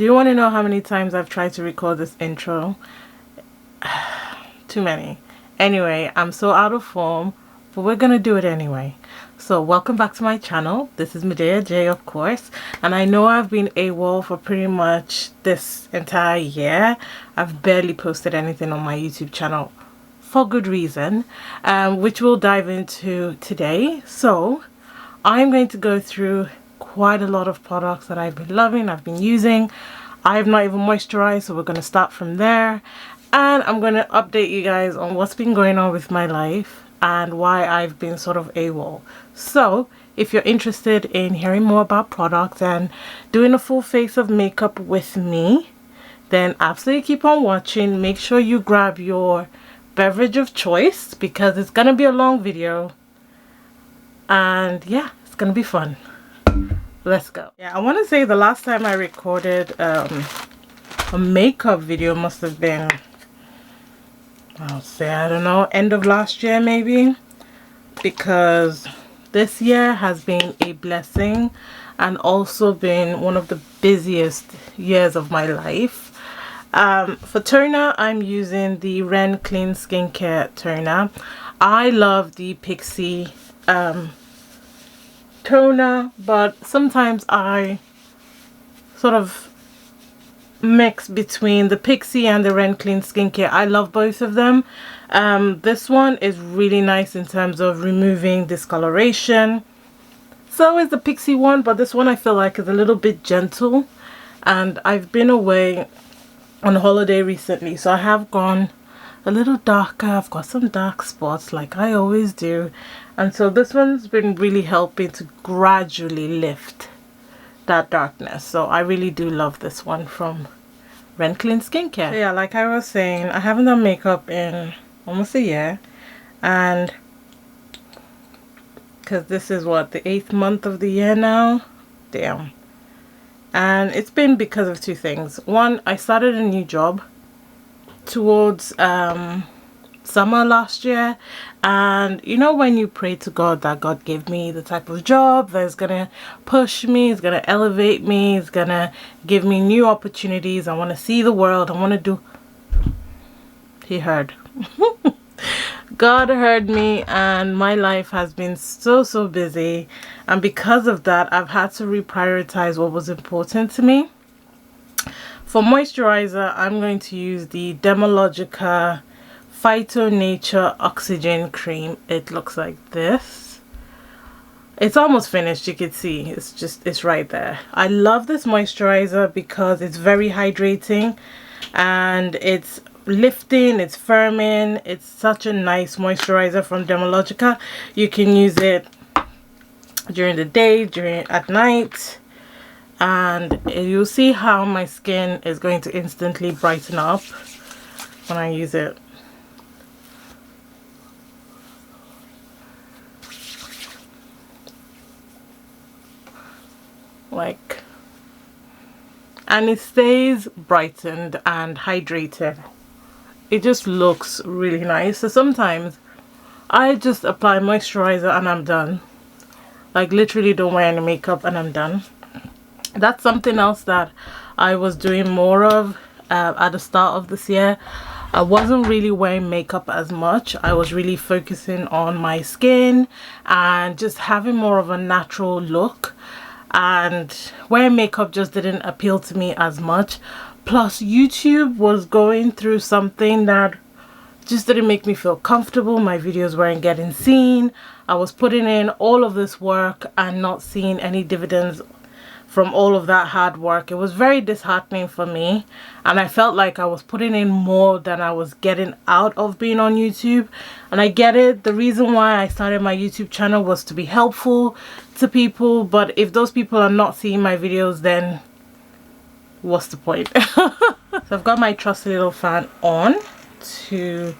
Do you want to know how many times I've tried to record this intro? Too many. Anyway, I'm so out of form, but we're gonna do it anyway. So welcome back to my channel. This is Medea J, of course, and I know I've been AWOL for pretty much this entire year. I've barely posted anything on my YouTube channel for good reason, which we'll dive into today. So I'm going to go through quite a lot of products that I've been loving, I've been using. I have not even moisturized, so we're going to start from there, and I'm going to update you guys on what's been going on with my life and why I've been sort of AWOL. So if you're interested in hearing more about products and doing a full face of makeup with me, then absolutely keep on watching. Make sure you grab your beverage of choice because it's going to be a long video, and yeah, it's going to be fun. Let's go. Yeah, I want to say the last time I recorded a makeup video must have been, I'll say, I don't know, end of last year maybe, because this year has been a blessing and also been one of the busiest years of my life. For toner, I'm using the Ren Clean Skincare toner. I love the Pixie toner, but sometimes I sort of mix between the Pixie and the Ren Clean Skincare. I love both of them. This one is really nice in terms of removing discoloration. So is the Pixie one, but this one I feel like is a little bit gentle, and I've been away on holiday recently, so I have gone a little darker. I've got some dark spots like I always do, and so this one's been really helping to gradually lift that darkness. So I really do love this one from Ren Clean Skincare. So yeah, like I was saying, I haven't done makeup in almost a year, and because this is what, the 8th month of the year now, damn. And it's been because of two things. One, I started a new job towards summer last year, and you know when you pray to God that God give me the type of job that's gonna push me, it's gonna elevate me, it's gonna give me new opportunities. I want to see the world, I want to do. He heard. God heard me, and my life has been so busy, and because of that I've had to reprioritize what was important to me. For moisturizer, I'm going to use the Dermalogica Phyto Nature Oxygen Cream. It looks like this. It's almost finished, you can see. It's right there. I love this moisturizer because it's very hydrating and it's lifting, it's firming. It's such a nice moisturizer from Dermalogica. You can use it during the day, at night, and you'll see how my skin is going to instantly brighten up when I use it. Like, and it stays brightened and hydrated. It just looks really nice. So sometimes I just apply moisturizer and I'm done. Like, literally don't wear any makeup and I'm done. That's something else that I was doing more of at the start of this year. I wasn't really wearing makeup as much. I was really focusing on my skin and just having more of a natural look, and wearing makeup just didn't appeal to me as much. Plus YouTube was going through something that just didn't make me feel comfortable. My videos weren't getting seen. I was putting in all of this work and not seeing any dividends from all of that hard work. It was very disheartening for me, and I felt like I was putting in more than I was getting out of being on YouTube. And I get it, the reason why I started my YouTube channel was to be helpful to people, but if those people are not seeing my videos, then what's the point? So I've got my trusty little fan on to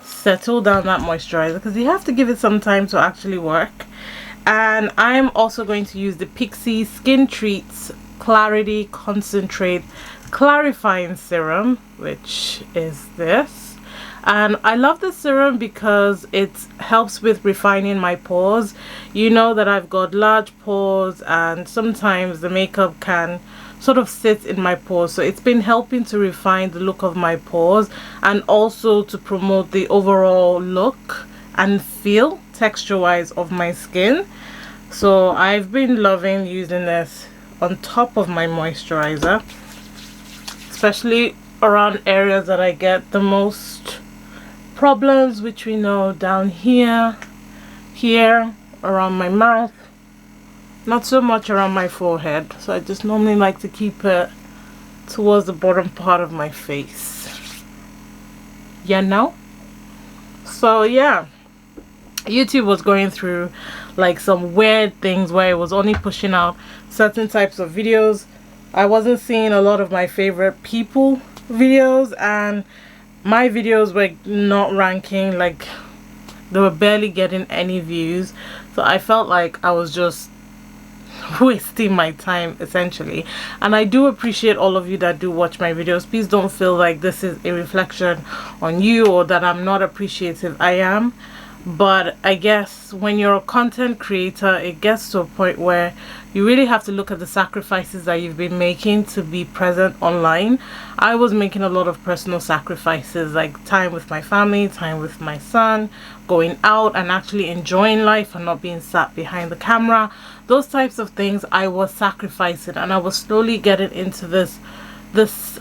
settle down that moisturizer, because you have to give it some time to actually work. And I'm also going to use the Pixie Skin Treats Clarity Concentrate Clarifying Serum, which is this. And I love this serum because it helps with refining my pores. You know that I've got large pores, and sometimes the makeup can sort of sits in my pores. So it's been helping to refine the look of my pores and also to promote the overall look and feel texture wise of my skin. So I've been loving using this on top of my moisturizer, especially around areas that I get the most problems, which we know down here, around my mouth, not so much around my forehead. So I just normally like to keep it towards the bottom part of my face, you know. So yeah, YouTube was going through like some weird things where it was only pushing out certain types of videos. I wasn't seeing a lot of my favorite people videos, and my videos were not ranking, like they were barely getting any views. So I felt like I was just wasting my time essentially. And I do appreciate all of you that do watch my videos. Please don't feel like this is a reflection on you or that I'm not appreciative. I am. But I guess when you're a content creator, it gets to a point where you really have to look at the sacrifices that you've been making to be present online. I was making a lot of personal sacrifices, like time with my family, time with my son, going out and actually enjoying life and not being sat behind the camera. Those types of things I was sacrificing, and I was slowly getting into this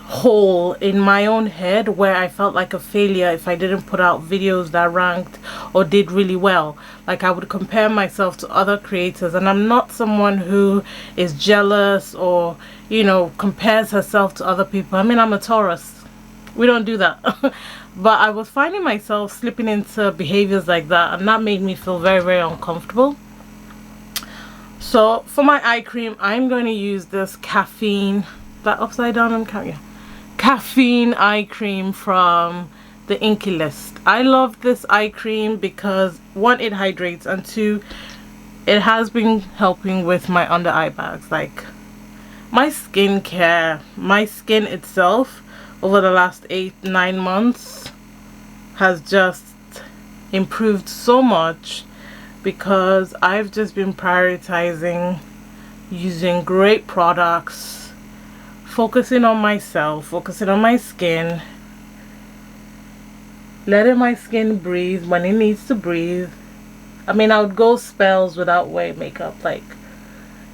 hole in my own head where I felt like a failure if I didn't put out videos that ranked or did really well. Like I would compare myself to other creators, and I'm not someone who is jealous or, you know, compares herself to other people. I mean, I'm a Taurus, we don't do that. But I was finding myself slipping into behaviors like that, and that made me feel very, very uncomfortable. So for my eye cream, I'm going to use this caffeine, that upside down on camera, caffeine eye cream from the Inky List. I love this eye cream because one, it hydrates, and two, it has been helping with my under eye bags. Like my skincare, my skin itself over the last 8-9 months has just improved so much because I've just been prioritizing using great products, focusing on myself, focusing on my skin, letting my skin breathe when it needs to breathe. I mean, I would go spells without wearing makeup. Like,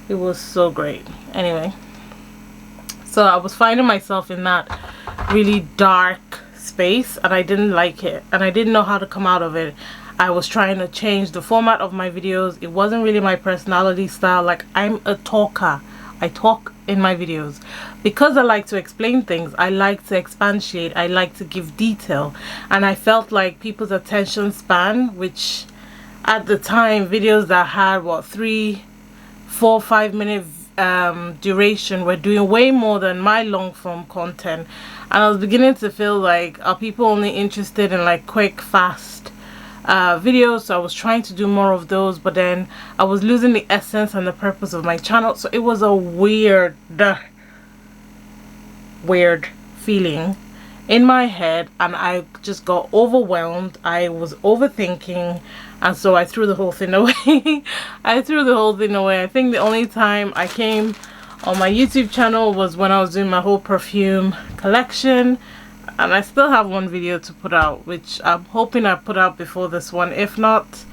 it was so great. Anyway, so I was finding myself in that really dark space, and I didn't like it, and I didn't know how to come out of it. I was trying to change the format of my videos. It wasn't really my personality style. Like, I'm a talker. I talk in my videos because I like to explain things. I like to expatiate. I like to give detail, and I felt like people's attention span, which at the time videos that had what 3, 4, 5 minute duration were doing way more than my long form content. And I was beginning to feel like, are people only interested in like quick, fast videos? So I was trying to do more of those, but then I was losing the essence and the purpose of my channel. So it was a weird feeling in my head, and I just got overwhelmed. I was overthinking, and so I threw the whole thing away. I threw the whole thing away. I think the only time I came on my YouTube channel was when I was doing my whole perfume collection, and I still have one video to put out, which I'm hoping I put out before this one. If not,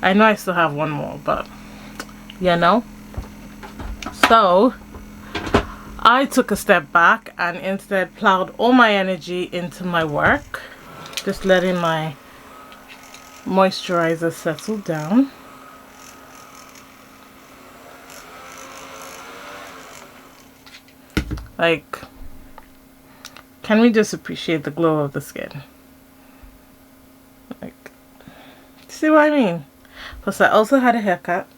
I know I still have one more, but you know. So I took a step back and instead plowed all my energy into my work, just letting my moisturizer settle down. Like, can we just appreciate the glow of the skin? Like, see what I mean? Plus I also had a haircut,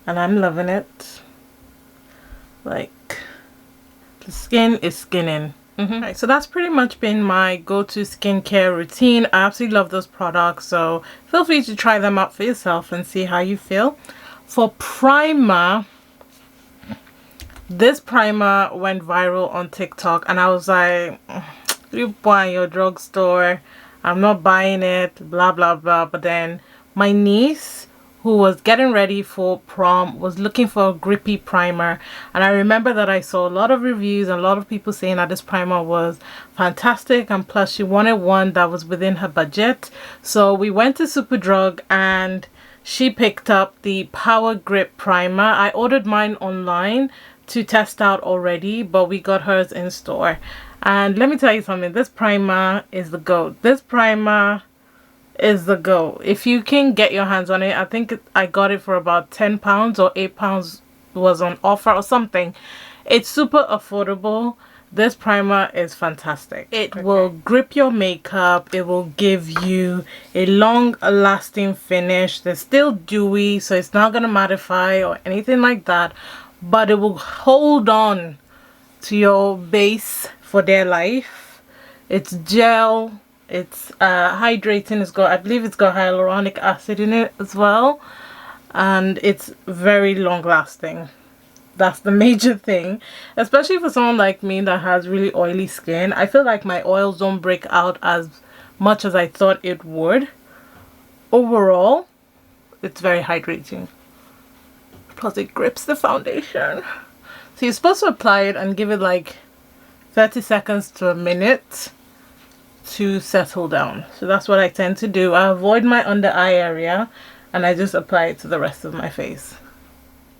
and I'm loving it. Like, the skin is skinning. Right, so that's pretty much been my go-to skincare routine. I absolutely love those products, so feel free to try them out for yourself and see how you feel. For primer, this primer went viral on TikTok, and I was like, you buy your drugstore, I'm not buying it, blah blah blah. But then my niece, who was getting ready for prom, was looking for a grippy primer, and I remember that I saw a lot of reviews and a lot of people saying that this primer was fantastic, and plus she wanted one that was within her budget. So we went to Superdrug and she picked up the Power Grip primer. I ordered mine online to test out already, but we got hers in store. And let me tell you something, this primer is the GOAT. This primer is the go. If you can get your hands on it, I think I got it for about £10 or £8 was on offer or something. It's super affordable. This primer is fantastic. It will grip your makeup. It will give you a long lasting finish. They're still dewy, so it's not gonna mattify or anything like that, but it will hold on to your base for dear life. It's gel. It's hydrating. It's got, I believe it's got hyaluronic acid in it as well, and it's very long lasting. That's the major thing, especially for someone like me that has really oily skin. I feel like my oils don't break out as much as I thought it would. Overall, it's very hydrating, plus it grips the foundation. So you're supposed to apply it and give it like 30 seconds to a minute to settle down. So that's what I tend to do. I avoid my under eye area and I just apply it to the rest of my face.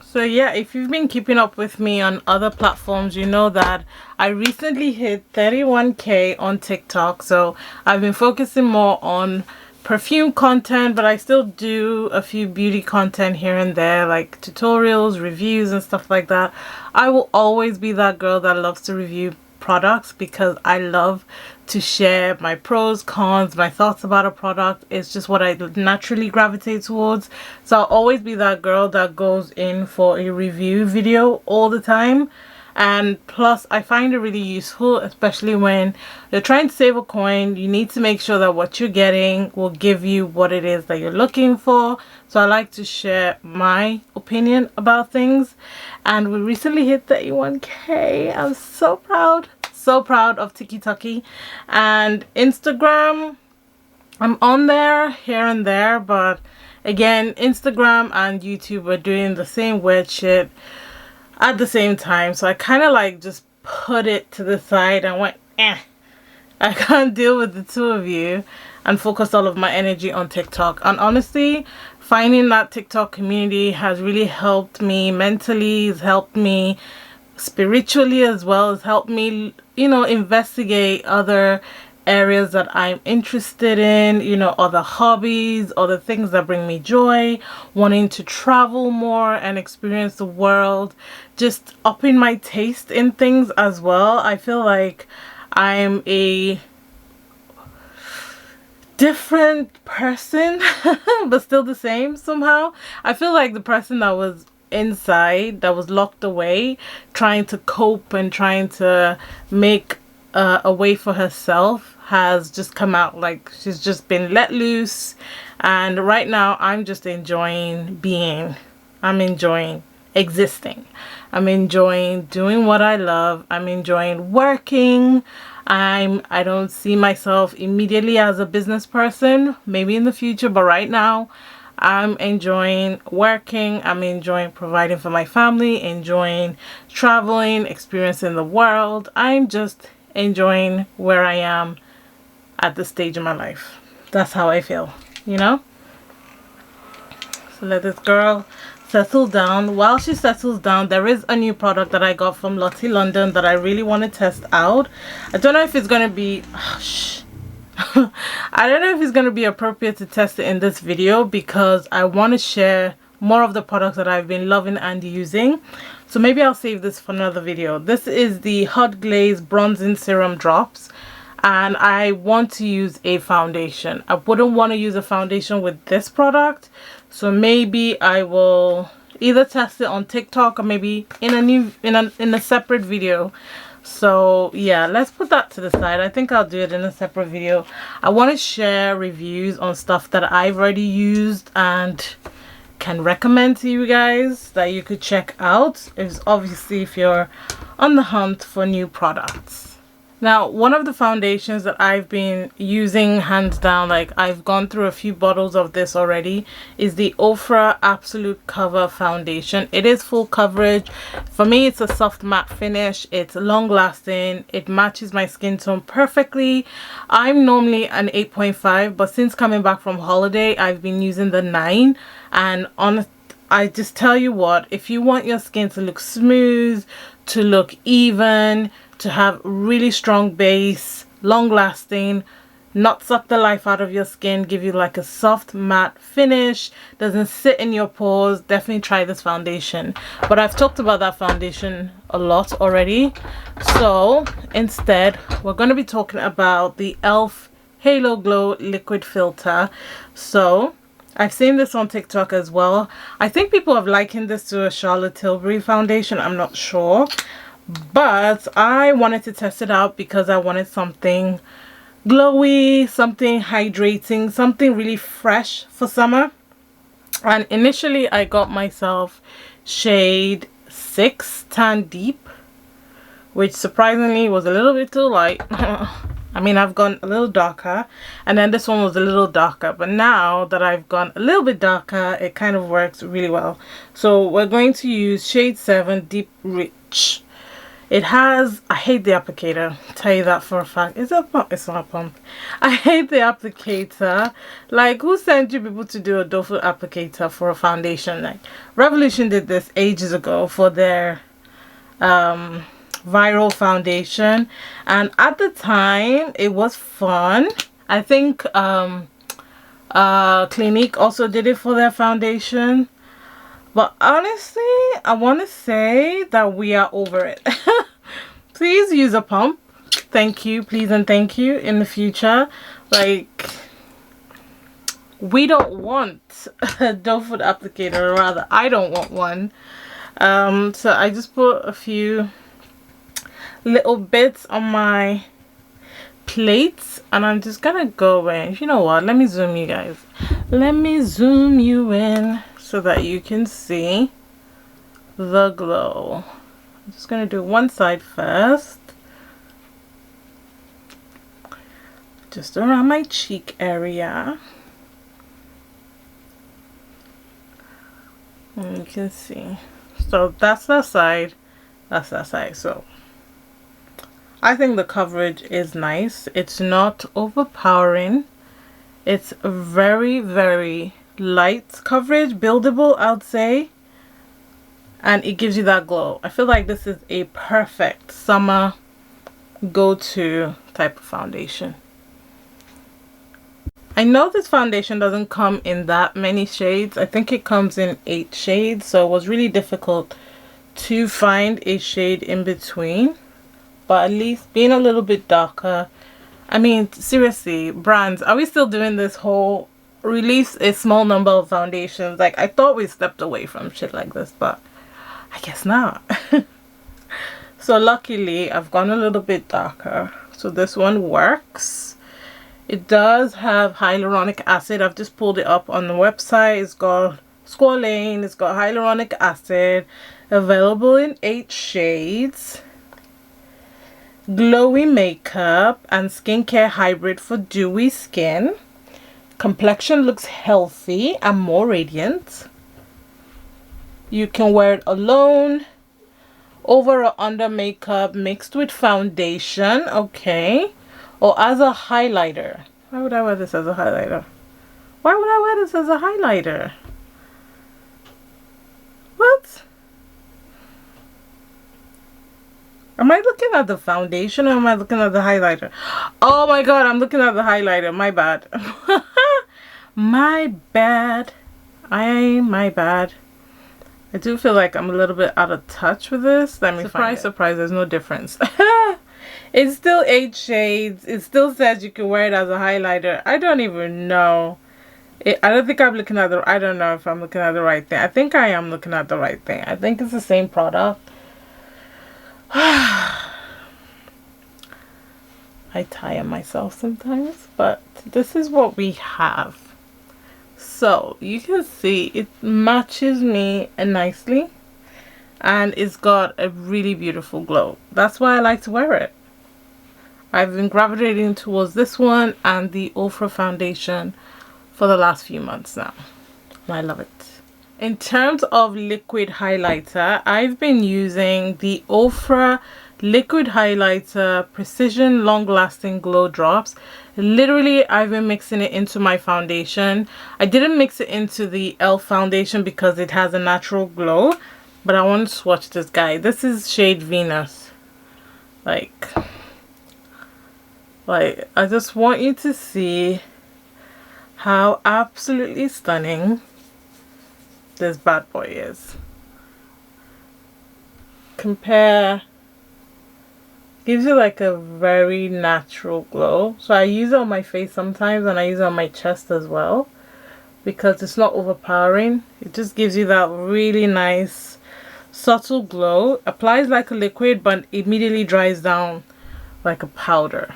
So yeah, if you've been keeping up with me on other platforms, you know that I recently hit 31k on TikTok. So I've been focusing more on perfume content, but I still do a few beauty content here and there, like tutorials, reviews and stuff like that. I will always be that girl that loves to review products because I love to share my pros, cons, my thoughts about a product. It's just what I naturally gravitate towards. So I'll always be that girl that goes in for a review video all the time. And plus I find it really useful, especially when you're trying to save a coin. You need to make sure that what you're getting will give you what it is that you're looking for. So I like to share my opinion about things, and we recently hit 31k. I'm so proud of TikTok. And Instagram, I'm on there here and there, but again, Instagram and YouTube are doing the same weird shit at the same time, so I kind of like just put it to the side and went, I can't deal with the two of you, and focus all of my energy on TikTok. And honestly, finding that TikTok community has really helped me mentally, has helped me spiritually as well, has helped me, you know, investigate other areas that I'm interested in, you know, other hobbies, other things that bring me joy, wanting to travel more and experience the world, just upping my taste in things as well. I feel like I'm a different person but still the same somehow. I feel like the person that was inside, that was locked away, trying to cope and trying to make a way for herself, has just come out. Like, she's just been let loose, and right now I'm just enjoying being. I'm enjoying existing. I'm enjoying doing what I love. I'm enjoying working. I don't see myself immediately as a business person, maybe in the future, but right now I'm enjoying working. I'm enjoying providing for my family, enjoying traveling, experiencing the world. I'm just enjoying where I am at this stage in my life. That's how I feel, you know? So let this girl settle down. While she settles down, there is a new product that I got from Lottie London that I really want to test out. I don't know if it's going to be I don't know if it's going to be appropriate to test it in this video, because I want to share more of the products that I've been loving and using. So maybe I'll save this for another video. This is the Hot Glaze Bronzing Serum Drops, and I want to use a foundation. I wouldn't want to use a foundation with this product, so maybe I will either test it on TikTok or maybe in a separate video. So yeah, let's put that to the side. I think I'll do it in a separate video. I want to share reviews on stuff that I've already used and can recommend to you guys that you could check out. It's obviously if you're on the hunt for new products. Now, one of the foundations that I've been using hands down, like I've gone through a few bottles of this already, is the Ofra Absolute Cover Foundation. It is full coverage. For me, it's a soft matte finish. It's long lasting. It matches my skin tone perfectly. I'm normally an 8.5, but since coming back from holiday, I've been using the 9. And I just tell you what, if you want your skin to look smooth, to look even, to have really strong base, long lasting, not suck the life out of your skin, give you like a soft matte finish, doesn't sit in your pores, definitely try this foundation. But I've talked about that foundation a lot already, so instead we're going to be talking about the e.l.f. Halo Glow Liquid Filter. So I've seen this on TikTok as well. I think people have likened this to a Charlotte Tilbury foundation, I'm not sure. But I wanted to test it out because I wanted something glowy, something hydrating, something really fresh for summer. And initially I got myself shade 6 Tan Deep, which surprisingly was a little bit too light. I mean, I've gone a little darker, and then this one was a little darker, but now that I've gone a little bit darker, it kind of works really well. So we're going to use shade 7 Deep Rich. It has, I hate the applicator, I'll tell you that for a fact. Is it a pump? It's not a pump. I hate the applicator. Like, who sent you people to do a doe foot applicator for a foundation? Like, Revolution did this ages ago for their viral foundation, and at the time it was fun. I think Clinique also did it for their foundation. But honestly, I want to say that we are over it. Please use a pump. Thank you, please and thank you in the future. Like, we don't want a doe foot applicator, or rather, I don't want one. So I just put a few little bits on my plates, and I'm just gonna go in. You know what? Let me zoom you guys. Let me zoom you in so that you can see the glow. I'm just going to do one side first, just around my cheek area, and you can see. So that's that side, that's that side. So I think the coverage is nice. It's not overpowering. It's very, very light coverage, buildable, I'd say, and it gives you that glow. I feel like this is a perfect summer go-to type of foundation. I know this foundation doesn't come in that many shades. I think it comes in 8 shades, so it was really difficult to find a shade in between, but at least being a little bit darker. I mean, seriously, brands, are we still doing this whole release a small number of foundations? Like, I thought we stepped away from shit like this, but I guess not. So luckily I've gone a little bit darker, so this one works. It does have hyaluronic acid. I've just pulled it up on the website. It's got squalane, it's got hyaluronic acid, available in 8 shades. Glowy makeup and skincare hybrid for dewy skin. Complexion looks healthy and more radiant. You can wear it alone, over or under makeup, mixed with foundation, okay, or as a highlighter. Why would I wear this as a highlighter? Why would I wear this as a highlighter? What? Am I looking at the foundation or am I looking at the highlighter? Oh my god, I'm looking at the highlighter. My bad. My bad. My bad. I do feel like I'm a little bit out of touch with this. Let me surprise, surprise, there's no difference. It's still 8 shades. It still says you can wear it as a highlighter. I don't even know. I don't think I'm looking at the... I don't know if I'm looking at the right thing. I think I am looking at the right thing. I think it's the same product. I tire myself sometimes, but this is what we have. So you can see it matches me nicely, and it's got a really beautiful glow. That's why I like to wear it. I've been gravitating towards this one and the Ultra foundation for the last few months now, and I love it. In terms of liquid highlighter, I've been using the Ultra liquid highlighter precision long lasting glow drops. Literally, I've been mixing it into my foundation. I didn't mix it into the e.l.f. foundation because it has a natural glow, but I want to swatch this guy. This is shade Venus. Like I just want you to see how absolutely stunning this bad boy is. Compare, gives you like a very natural glow. So I use it on my face sometimes, and I use it on my chest as well, because it's not overpowering. It just gives you that really nice subtle glow. Applies like a liquid but immediately dries down like a powder.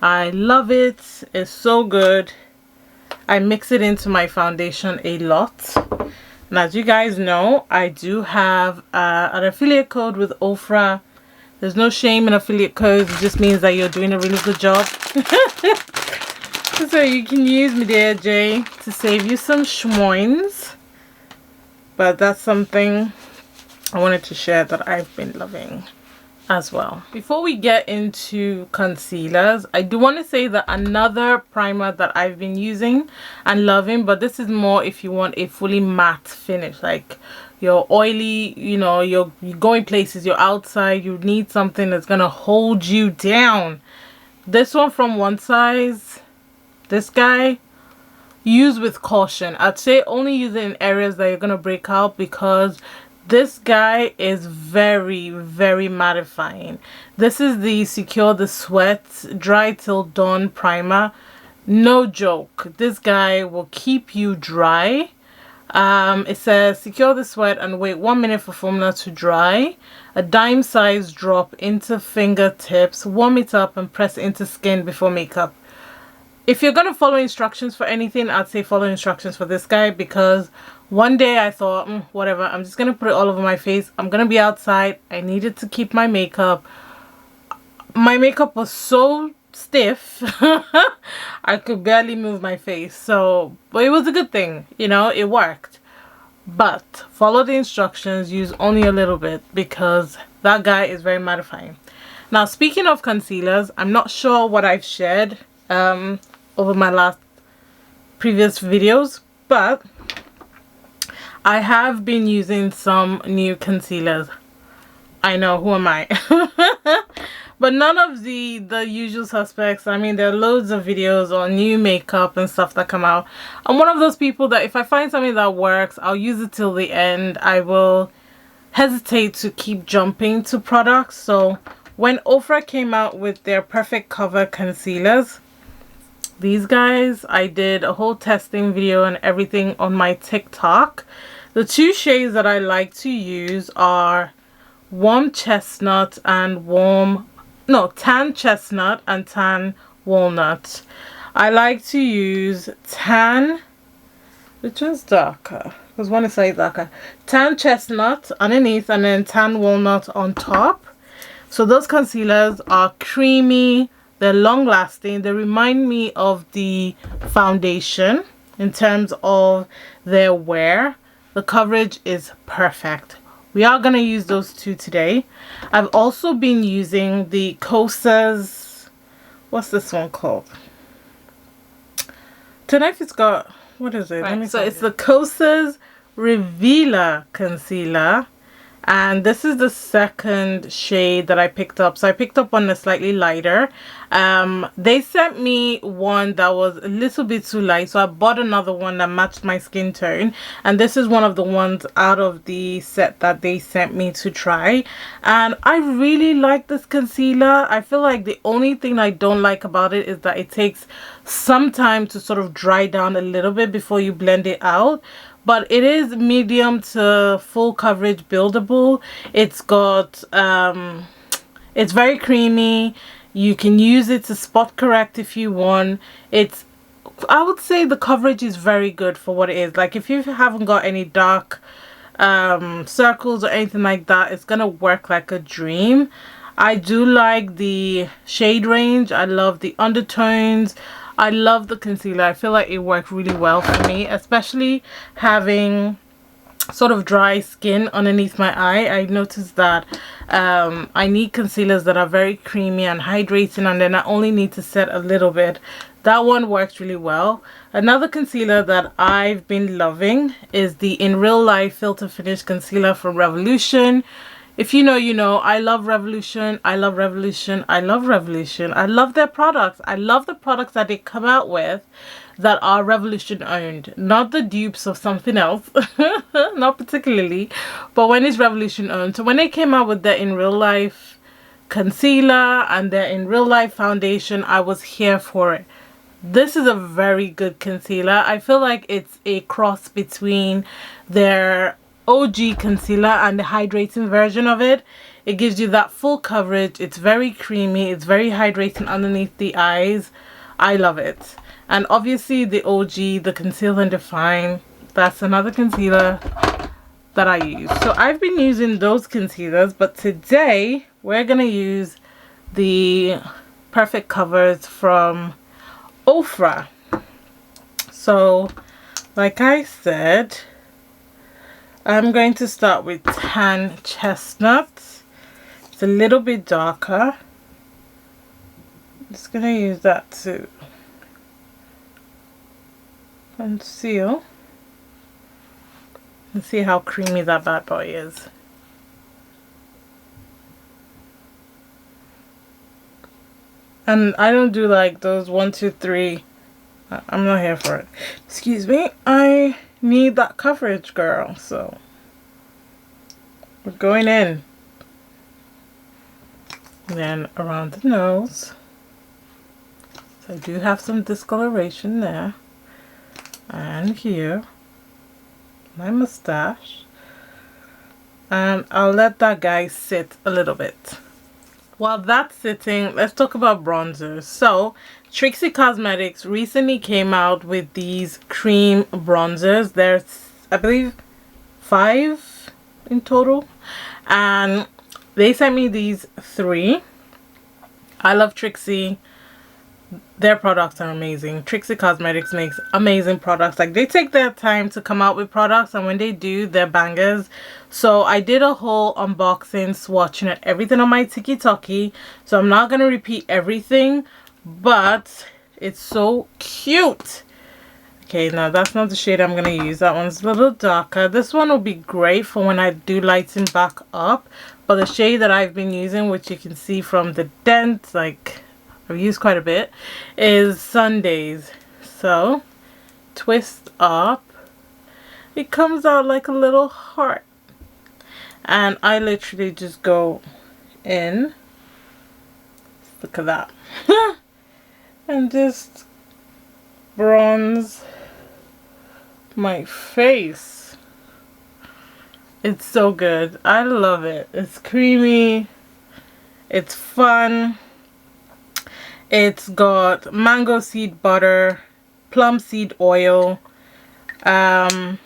I love it. It's so good. I mix it into my foundation a lot. And as you guys know, I do have an affiliate code with Ofra. There's no shame in affiliate codes. It just means that you're doing a really good job. So you can use me there, Jay, to save you some schmoins. But that's something I wanted to share that I've been loving as well. Before we get into concealers, I do want to say that another primer that I've been using and loving, but this is more if you want a fully matte finish, like you're oily, you know, you're going places, you're outside, you need something that's gonna hold you down. This one from One Size, this guy, use with caution. I'd say only use it in areas that you're gonna break out, because this guy is very, very mattifying. This is the Secure the Sweat Dry Till Dawn primer. No joke. This guy will keep you dry. It says secure the sweat and wait 1 minute for formula to dry. A dime size drop into fingertips. Warm it up and press it into skin before makeup. If you're gonna follow instructions for anything, I'd say follow instructions for this guy, because one day I thought, whatever, I'm just gonna put it all over my face. I'm gonna be outside. I needed to keep my makeup. My makeup was so stiff I could barely move my face. So, but it was a good thing, you know, it worked. But follow the instructions, use only a little bit, because that guy is very mattifying. Now, speaking of concealers, I'm not sure what I've shared over my previous videos, but I have been using some new concealers. I know, who am I? But none of the usual suspects. I mean, there are loads of videos on new makeup and stuff that come out. I'm one of those people that if I find something that works, I'll use it till the end. I will hesitate to keep jumping to products. So when Ofra came out with their Perfect Cover concealers, these guys, I did a whole testing video and everything on my TikTok. The two shades that I like to use are Warm Chestnut and Tan Chestnut and Tan Walnut. I like to use Tan, which one's darker? Because one is slightly darker. Tan Chestnut underneath and then Tan Walnut on top. So those concealers are creamy. They're long lasting. They remind me of the foundation in terms of their wear. The coverage is perfect. We are going to use those two today. I've also been using the Kosas, what's this one called? Tonight it's got, what is it? Right, so it's the Kosas Revealer Concealer. And this is the second shade that I picked up. So I picked up one that's slightly lighter. They sent me one that was a little bit too light. So I bought another one that matched my skin tone. And this is one of the ones out of the set that they sent me to try. And I really like this concealer. I feel like the only thing I don't like about it is that it takes some time to sort of dry down a little bit before you blend it out. But it is medium to full coverage buildable. It's got, it's very creamy. You can use it to spot correct if you want. I would say the coverage is very good for what it is. Like if you haven't got any dark circles or anything like that, it's gonna work like a dream. I do like the shade range. I love the undertones. I love the concealer. I feel like it worked really well for me, especially having sort of dry skin underneath my eye. I noticed that I need concealers that are very creamy and hydrating, and then I only need to set a little bit. That one works really well. Another concealer that I've been loving is the In Real Life Filter Finish Concealer from Revolution. If you know, you know. I love Revolution. I love Revolution. I love Revolution. I love their products. I love the products that they come out with that are Revolution owned, not the dupes of something else. Not particularly, but when it's Revolution owned. So when they came out with their In Real Life concealer and their In Real Life foundation, I was here for it. This is a very good concealer. I feel like it's a cross between their OG concealer and the hydrating version of it. It gives you that full coverage. It's very creamy. It's very hydrating underneath the eyes. I love it. And obviously the OG, the Conceal and Define, that's another concealer that I use. So I've been using those concealers, but today we're gonna use the Perfect Covers from Ofra. So like I said, I'm going to start with Tan Chestnut. It's a little bit darker. I'm just gonna use that to conceal and see how creamy that bad boy is. And I don't do like those 1, 2, 3. I'm not here for it. Excuse me. I need that coverage, girl. So we're going in. And then around the nose. So I do have some discoloration there. And here. My mustache. And I'll let that guy sit a little bit. While that's sitting, let's talk about bronzers. So Trixie Cosmetics recently came out with these cream bronzers. There's, I believe, 5 in total, and they sent me these 3. I love Trixie. Their products are amazing. Trixie Cosmetics makes amazing products. Like, they take their time to come out with products, and when they do, they're bangers. So I did a whole unboxing swatching at everything on my TikTok, so I'm not going to repeat everything, but it's so cute. Okay, now that's not the shade I'm going to use. That one's a little darker. This one will be great for when I do lighten back up, but the shade that I've been using, which you can see from the dent, like I've used quite a bit, is Sundays. So twist up, it comes out like a little heart, and I literally just go in, look at that, and just bronze my face. It's so good. I love it. It's creamy, it's fun. It's got mango seed butter, plum seed oil, other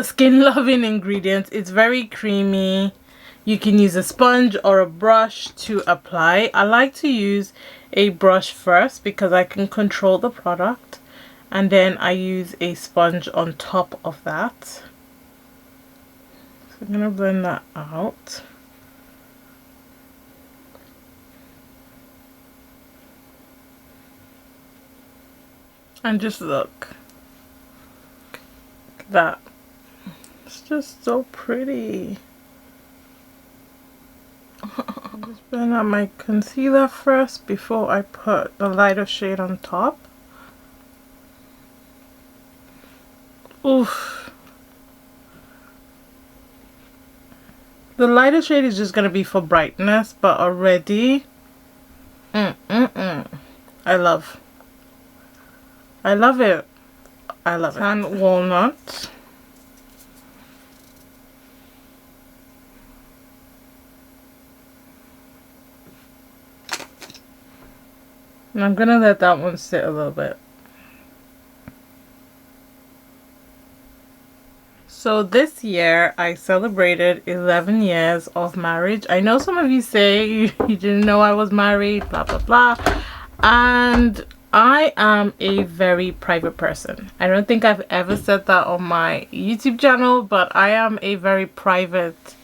skin loving ingredients. It's very creamy. You can use a sponge or a brush to apply. I like to use a brush first because I can control the product, and then I use a sponge on top of that. So I'm gonna blend that out. And just look at that. It's just so pretty. I'm just blend out my concealer first before I put the lighter shade on top. Oof. The lighter shade is just gonna be for brightness, but already, I love it. I love it. And walnut. And I'm gonna let that one sit a little bit. So this year I celebrated 11 years of marriage. I know some of you say you didn't know I was married, blah blah blah, and I am a very private person. I don't think I've ever said that on my YouTube channel, but I am a very private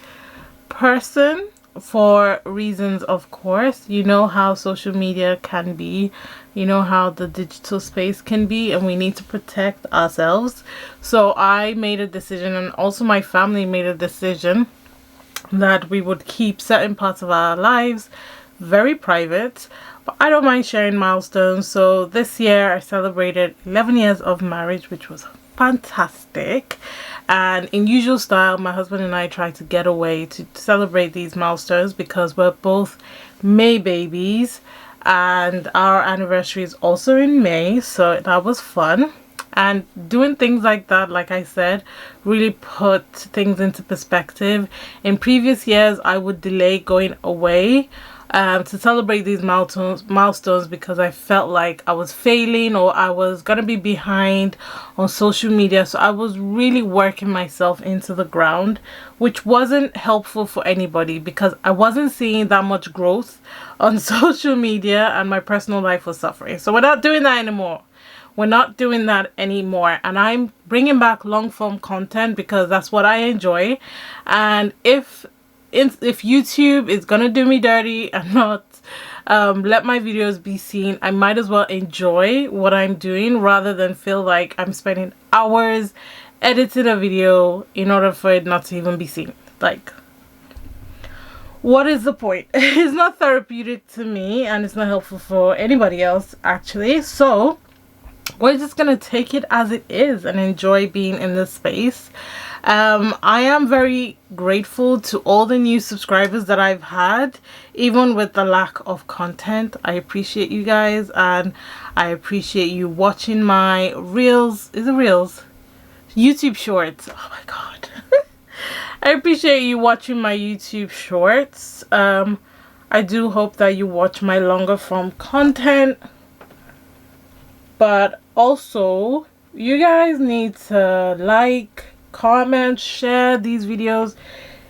person for reasons, of course. You know how social media can be, you know how the digital space can be, and we need to protect ourselves. So I made a decision, and also my family made a decision, that we would keep certain parts of our lives very private. But I don't mind sharing milestones. So this year I celebrated 11 years of marriage, which was fantastic. And in usual style, my husband and I tried to get away to celebrate these milestones because we're both May babies and our anniversary is also in May, so that was fun. And doing things like that, like I said, really put things into perspective. In previous years I would delay going away to celebrate these milestones because I felt like I was failing or I was gonna be behind on social media. So I was really working myself into the ground, which wasn't helpful for anybody because I wasn't seeing that much growth on social media and my personal life was suffering. So we're not doing that anymore. We're not doing that anymore, and I'm bringing back long form content because that's what I enjoy. And if YouTube is gonna do me dirty and not let my videos be seen, I might as well enjoy what I'm doing rather than feel like I'm spending hours editing a video in order for it not to even be seen. Like, what is the point? It's not therapeutic to me and it's not helpful for anybody else actually. So we're just gonna take it as it is and enjoy being in this space. I am very grateful to all the new subscribers that I've had, even with the lack of content. I appreciate you guys, and I appreciate you watching my reels. Is it reels? YouTube shorts. Oh my god. I appreciate you watching my YouTube shorts. I do hope that you watch my longer form content. But also, you guys need to like, comment, share these videos.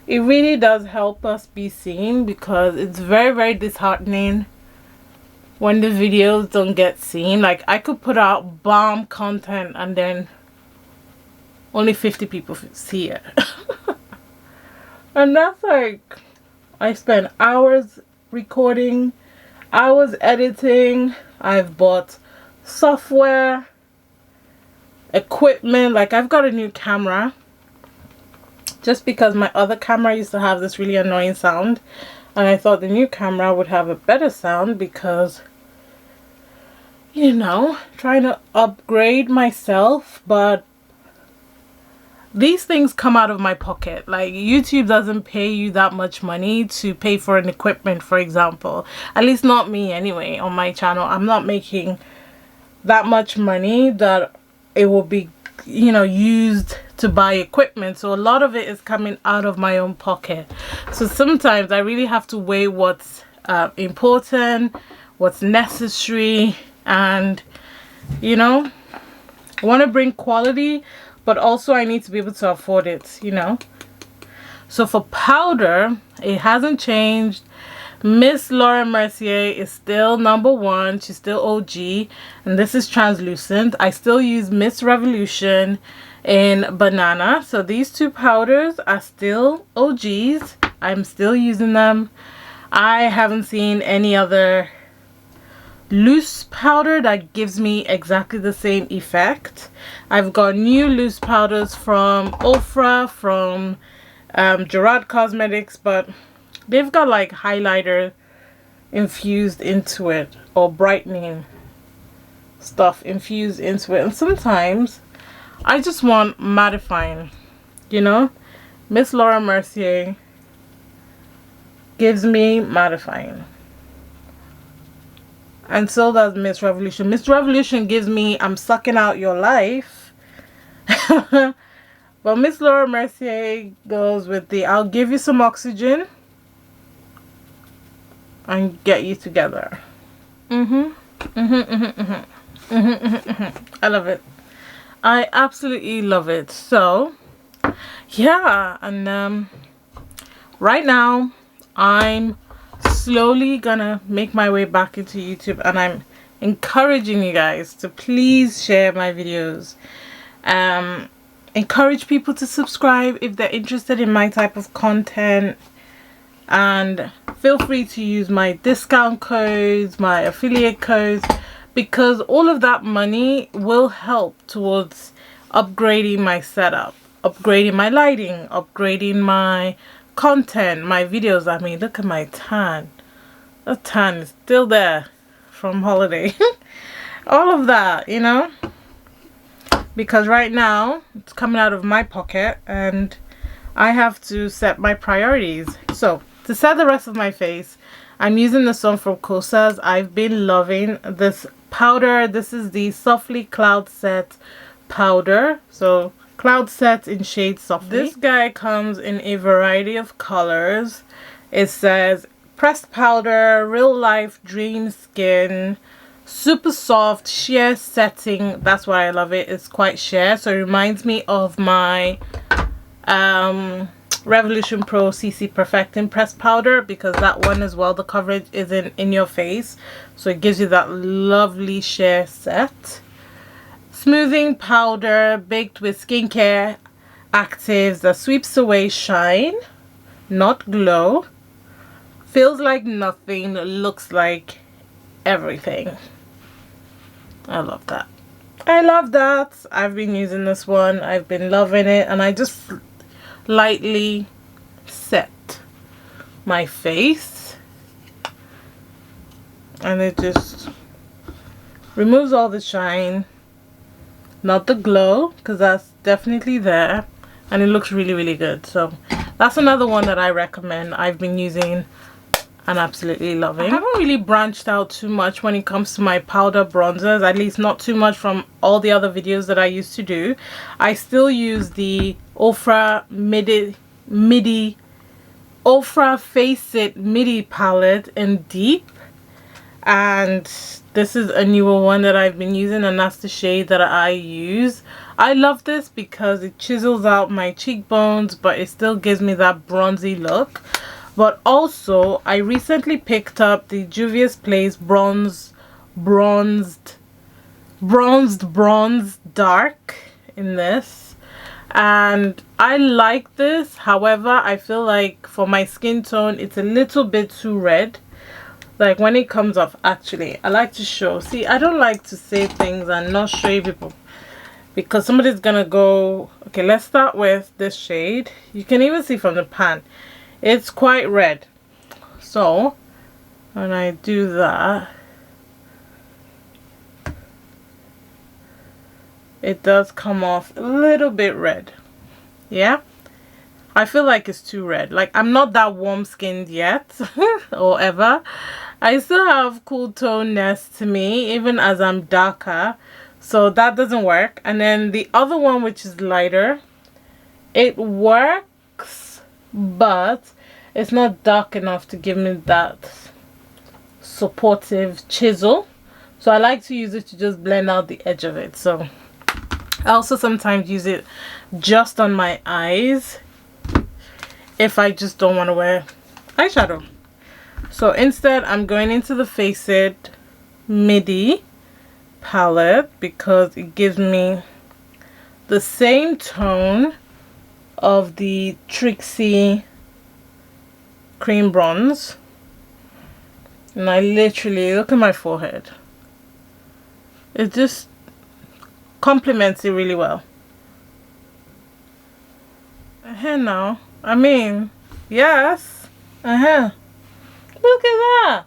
It really does help us be seen because it's very, very disheartening when the videos don't get seen. Like, I could put out bomb content and then only 50 people see it. And that's like, I spend hours recording, hours editing. I've bought software, equipment. Like, I've got a new camera just because my other camera used to have this really annoying sound, and I thought the new camera would have a better sound because, you know, trying to upgrade myself. But these things come out of my pocket. Like, YouTube doesn't pay you that much money to pay for an equipment, for example. At least not me anyway. On my channel, I'm not making that much money that it will be, you know, used to buy equipment. So a lot of it is coming out of my own pocket. So sometimes I really have to weigh what's important, what's necessary, and, you know, I want to bring quality, but also I need to be able to afford it, you know. So for powder, it hasn't changed. Miss Laura Mercier is still #1. She's still OG, and this is translucent. I still use Miss Revolution in Banana. So these two powders are still OGs. I'm still using them. I haven't seen any other loose powder that gives me exactly the same effect. I've got new loose powders from Ofra, from Gerard Cosmetics, but they've got like highlighter infused into it, or brightening stuff infused into it. And sometimes I just want mattifying, you know. Miss Laura Mercier gives me mattifying, and so does Miss Revolution. Miss Revolution gives me I'm sucking out your life. But Miss Laura Mercier goes with the I'll give you some oxygen and get you together. I love it. I absolutely love it. So yeah, and right now I'm slowly gonna make my way back into YouTube, and I'm encouraging you guys to please share my videos. Encourage people to subscribe if they're interested in my type of content, and feel free to use my discount codes, my affiliate codes, because all of that money will help towards upgrading my setup, upgrading my lighting, upgrading my content, my videos. I mean, look at my tan. The tan is still there from holiday. All of that, you know, because right now it's coming out of my pocket and I have to set my priorities. So to set the rest of my face, I'm using this one from Kosas. I've been loving this powder. This is the Softly Cloud Set powder. So Cloud Set in shade Softly. This guy comes in a variety of colors. It says pressed powder, real life dream skin, super soft sheer setting. That's why I love it. It's quite sheer, so it reminds me of my Revolution Pro CC Perfecting pressed powder, because that one as well, the coverage isn't in your face, so it gives you that lovely sheer set. Smoothing powder baked with skincare actives that sweeps away shine, not glow. Feels like nothing, looks like everything. I love that. I love that. I've been using this one. I've been loving it, and I just lightly set my face, and it just removes all the shine, not the glow, because that's definitely there, and it looks really, really good. So that's another one that I recommend. I've been using and absolutely loving. I haven't really branched out too much when it comes to my powder bronzers, at least not too much from all the other videos that I used to do. I still use the Ofra Ofra Face It Midi palette in deep, and this is a newer one that I've been using, and that's the shade that I use. I love this because it chisels out my cheekbones, but it still gives me that bronzy look. But also, I recently picked up the Juvia's Place bronzed bronze dark in this, and I like this. However, I feel like for my skin tone it's a little bit too red. Like when it comes off, actually I like to show. See, I don't like to say things and not show you people, because somebody's gonna go, okay, let's start with this shade. You can even see from the pan it's quite red. So when I do that, it does come off a little bit red. Yeah, I feel like it's too red. Like, I'm not that warm skinned yet or ever. I still have cool toneness to me even as I'm darker, so that doesn't work. And then the other one, which is lighter, it works, but it's not dark enough to give me that supportive chisel. So I like to use it to just blend out the edge of it. So I also sometimes use it just on my eyes if I just don't want to wear eyeshadow. So instead I'm going into the Face It Midi palette because it gives me the same tone of the Trixie cream bronze, and I literally, look at my forehead, it just complements it really well. Now, I mean, yes, look at that,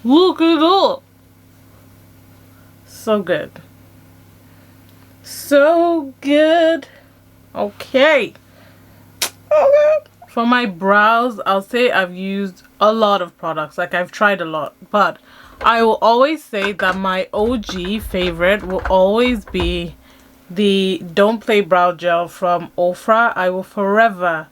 look at that, so good, so good. Okay. For my brows, I'll say I've used a lot of products. Like, I've tried a lot, but I will always say that my OG favorite will always be the Don't Play Brow Gel from Ofra. I will forever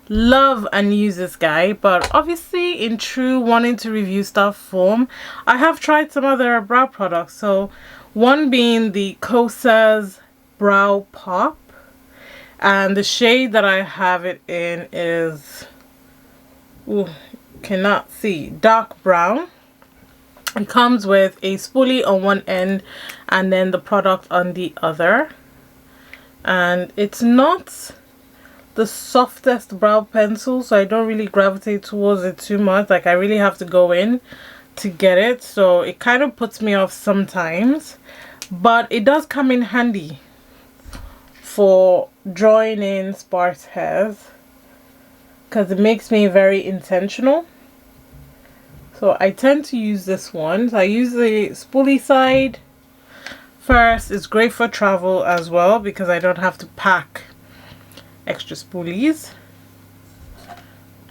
love and use this guy, but obviously in true wanting to review stuff form, I have tried some other brow products. So one being the Kosas Brow Pop, And the shade that I have it in is, ooh, cannot see, dark brown. It comes with a spoolie on one end and then the product on the other. And it's not the softest brow pencil, so I don't really gravitate towards it too much. Like, I really have to go in to get it, so it kind of puts me off sometimes. But it does come in handy for drawing in sparse hairs because it makes me very intentional. So I tend to use this one. So I use the spoolie side first. It's great for travel as well because I don't have to pack extra spoolies.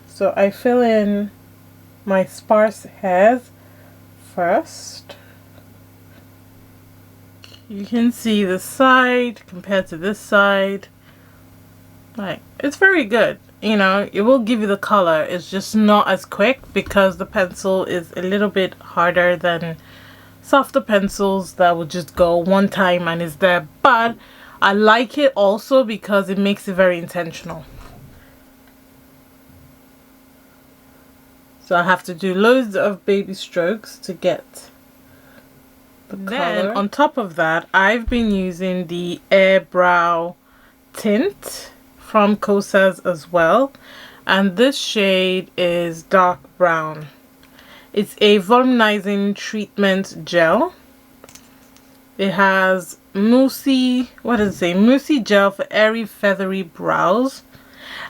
So I fill in my sparse hairs first. You can see the side compared to this side. Like, it's very good. You know, it will give you the color. It's just not as quick because the pencil is a little bit harder than softer pencils that will just go one time and is there. But I like it also because it makes it very intentional. So I have to do loads of baby strokes to get the color. Then on top of that, I've been using the Air Brow tint from Kosas as well, and this shade is dark brown. It's a volumizing treatment gel. It has moussey, what does it say? Moussey gel for airy feathery brows,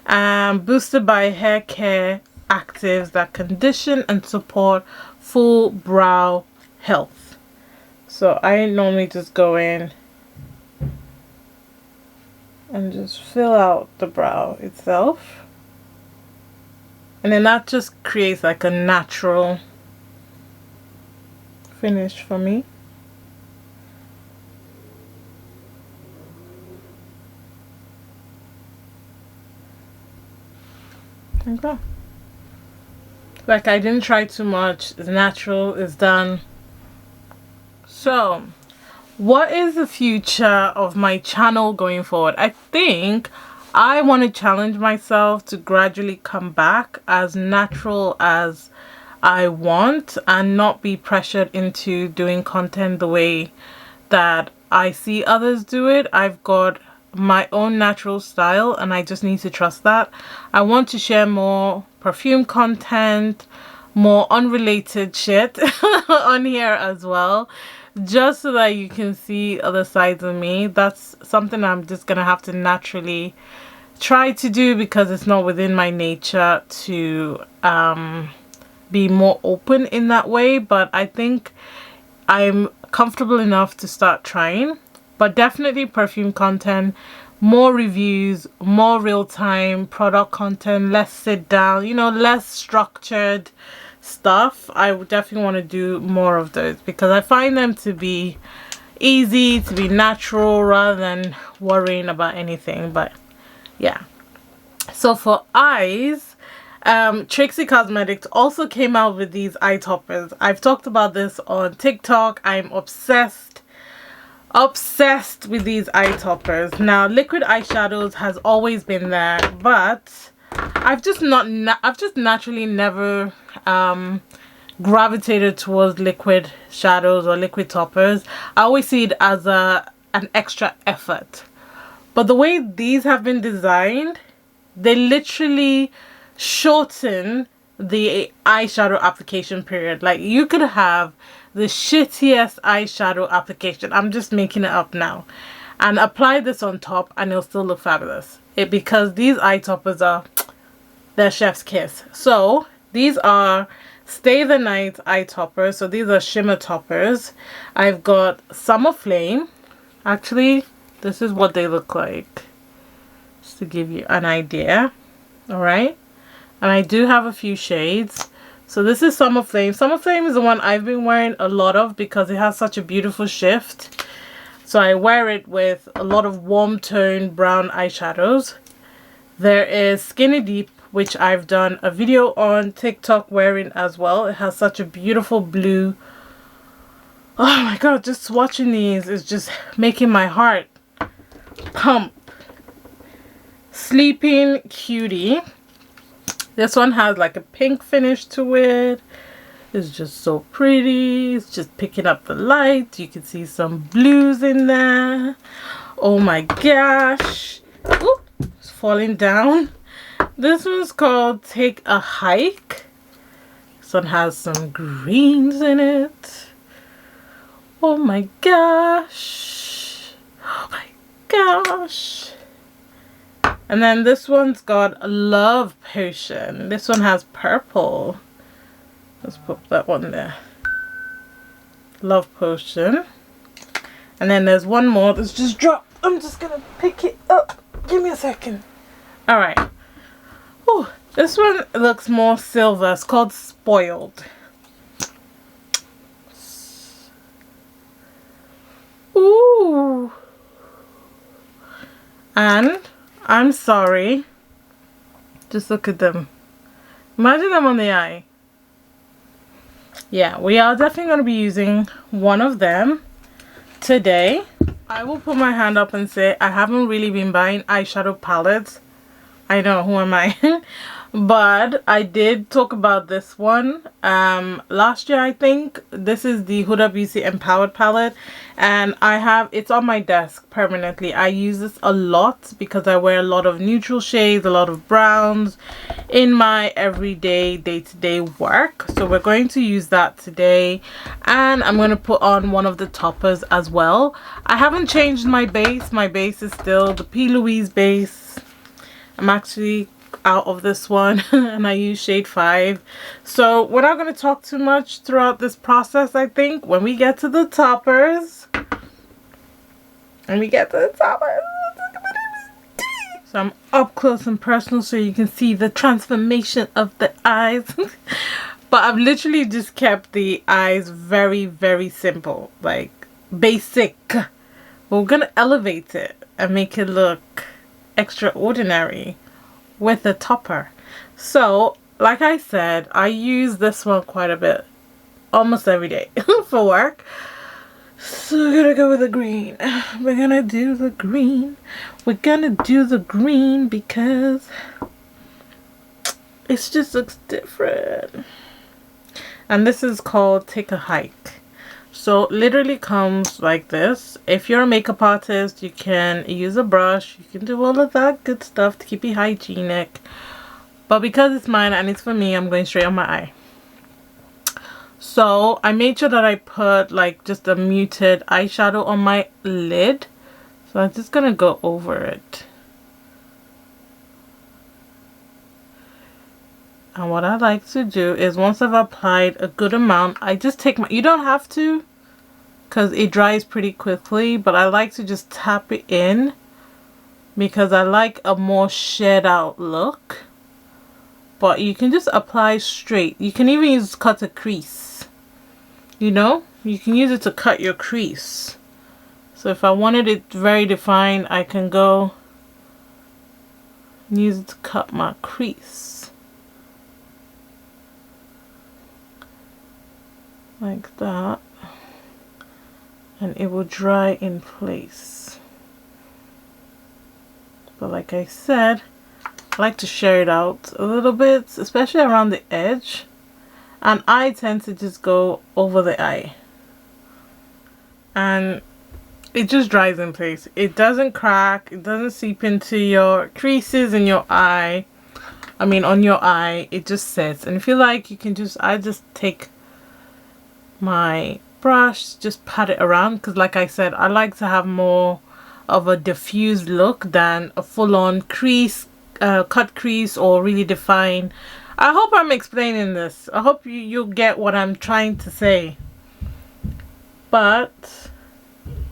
boosted by hair care actives that condition and support full brow health. So I normally just go in and just fill out the brow itself, and then that just creates like a natural finish for me. Like that. Like, I didn't try too much. It's natural, it's done. So what is the future of my channel going forward? I think I want to challenge myself to gradually come back as natural as I want and not be pressured into doing content the way that I see others do it. I've got my own natural style and I just need to trust that. I want to share more perfume content, more unrelated shit on here as well, just so that you can see other sides of me. That's something I'm just gonna have to naturally try to do because it's not within my nature to be more open in that way, but I think I'm comfortable enough to start trying. But definitely perfume content, more reviews, more real-time product content, less sit down, you know, less structured stuff. I would definitely want to do more of those because I find them to be easy, to be natural rather than worrying about anything. But yeah, so for eyes, Trixie Cosmetics also came out with these eye toppers. I've talked about this on TikTok. I'm obsessed with these eye toppers. Now, liquid eyeshadows has always been there, but I've just naturally never gravitated towards liquid shadows or liquid toppers. I always see it as an extra effort. But the way these have been designed, they literally shorten the eyeshadow application period. Like, you could have the shittiest eyeshadow application, I'm just making it up now, and apply this on top and it'll still look fabulous. Because these eye toppers are their chef's kiss. So these are Stay the Night eye toppers. So these are shimmer toppers. I've got Summer Flame. Actually, this is what they look like, just to give you an idea. All right, and I do have a few shades. So this is Summer Flame. Summer Flame is the one I've been wearing a lot of because it has such a beautiful shift. So I wear it with a lot of warm tone brown eyeshadows. There is Skinny Deep, which I've done a video on TikTok wearing as well. It has such a beautiful blue. Oh my god, just watching these is just making my heart pump. Sleeping Cutie. This one has like a pink finish to it. It's just so pretty. It's just picking up the light. You can see some blues in there. Oh my gosh. Ooh, it's falling down. This one's called Take a Hike. This one has some greens in it. Oh my gosh. Oh my gosh. And then this one's got a Love Potion. This one has purple. Let's put that one there. Love Potion. And then there's one more that's just dropped. I'm just gonna pick it up. Give me a second. Alright. Oh, this one looks more silver. It's called Spoiled. Ooh. And I'm sorry. Just look at them. Imagine them on the eye. Yeah, we are definitely going to be using one of them today. I will put my hand up and say I haven't really been buying eyeshadow palettes. I know, who am I? But I did talk about this one last year, I think. This is the Huda Beauty Empowered palette, and it's on my desk permanently. I use this a lot because I wear a lot of neutral shades, a lot of browns in my everyday day-to-day work. So we're going to use that today, and I'm going to put on one of the toppers as well. I haven't changed my base. My base is still the P. Louise base. I'm actually out of this one and I use shade 5. So we're not going to talk too much throughout this process. I think when we get to the toppers, so I'm up close and personal so you can see the transformation of the eyes. But I've literally just kept the eyes very, very simple, like basic. But we're gonna elevate it and make it look extraordinary with a topper. So like I said, I use this one quite a bit, almost every day for work. So we're gonna go with the green. We're gonna do the green. We're gonna do the green because it just looks different. And this is called Take a Hike. So literally comes like this. If you're a makeup artist, you can use a brush. You can do all of that good stuff to keep it hygienic. But because it's mine and it's for me, I'm going straight on my eye. So I made sure that I put like just a muted eyeshadow on my lid. So I'm just gonna go over it. And what I like to do is once I've applied a good amount, I just take my, you don't have to because it dries pretty quickly, but I like to just tap it in because I like a more shed out look. But you can just apply straight. You can even cut a crease. You know, you can use it to cut your crease. So if I wanted it very defined, I can go and use it to cut my crease. Like that. And it will dry in place. But like I said, I like to share it out a little bit, especially around the edge. And I tend to just go over the eye. And it just dries in place. It doesn't crack. It doesn't seep into your creases in your eye. I mean on your eye. It just sets. And if you like, you can just, I just take my brush, just pat it around. Because like I said, I like to have more of a diffused look than a full-on crease, cut crease or really defined. I hope I'm explaining this. I hope you get what I'm trying to say. But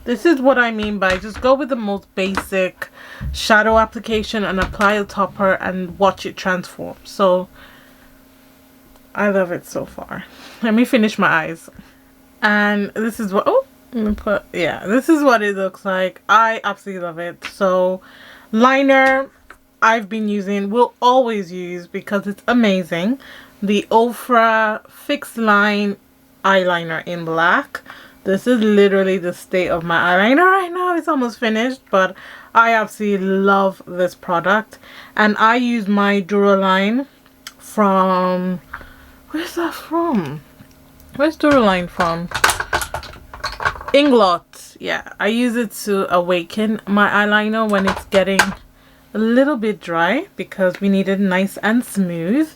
this is what I mean by just go with the most basic shadow application and apply a topper and watch it transform. So I love it so far. Let me finish my eyes. And this is what, oh, let me put, yeah, this is what it looks like. I absolutely love it. So liner, I've been using, will always use because it's amazing, the Ofra Fixed Line eyeliner in black. This is literally the state of my eyeliner right now. It's almost finished, but I absolutely love this product. And I use my Duraline from, where's that from? Where's Duraline from? Inglot. Yeah, I use it to awaken my eyeliner when it's getting a little bit dry, because we need it nice and smooth.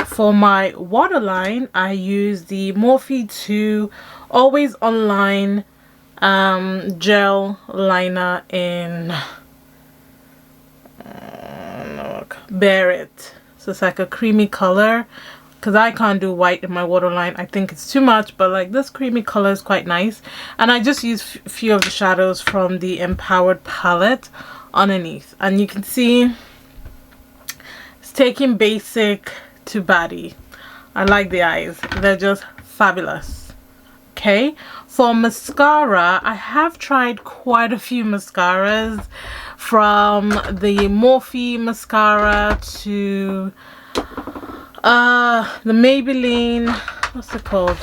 For my waterline, I use the Morphe 2 Always Online gel liner in Bear It. So it's like a creamy color, because I can't do white in my waterline. I think it's too much, but like this creamy color is quite nice. And I just use a few of the shadows from the Empowered palette underneath, and you can see it's taking basic to baddie. I like the eyes, they're just fabulous. Okay, for mascara, I have tried quite a few mascaras, from the Morphe mascara to the Maybelline, what's it called?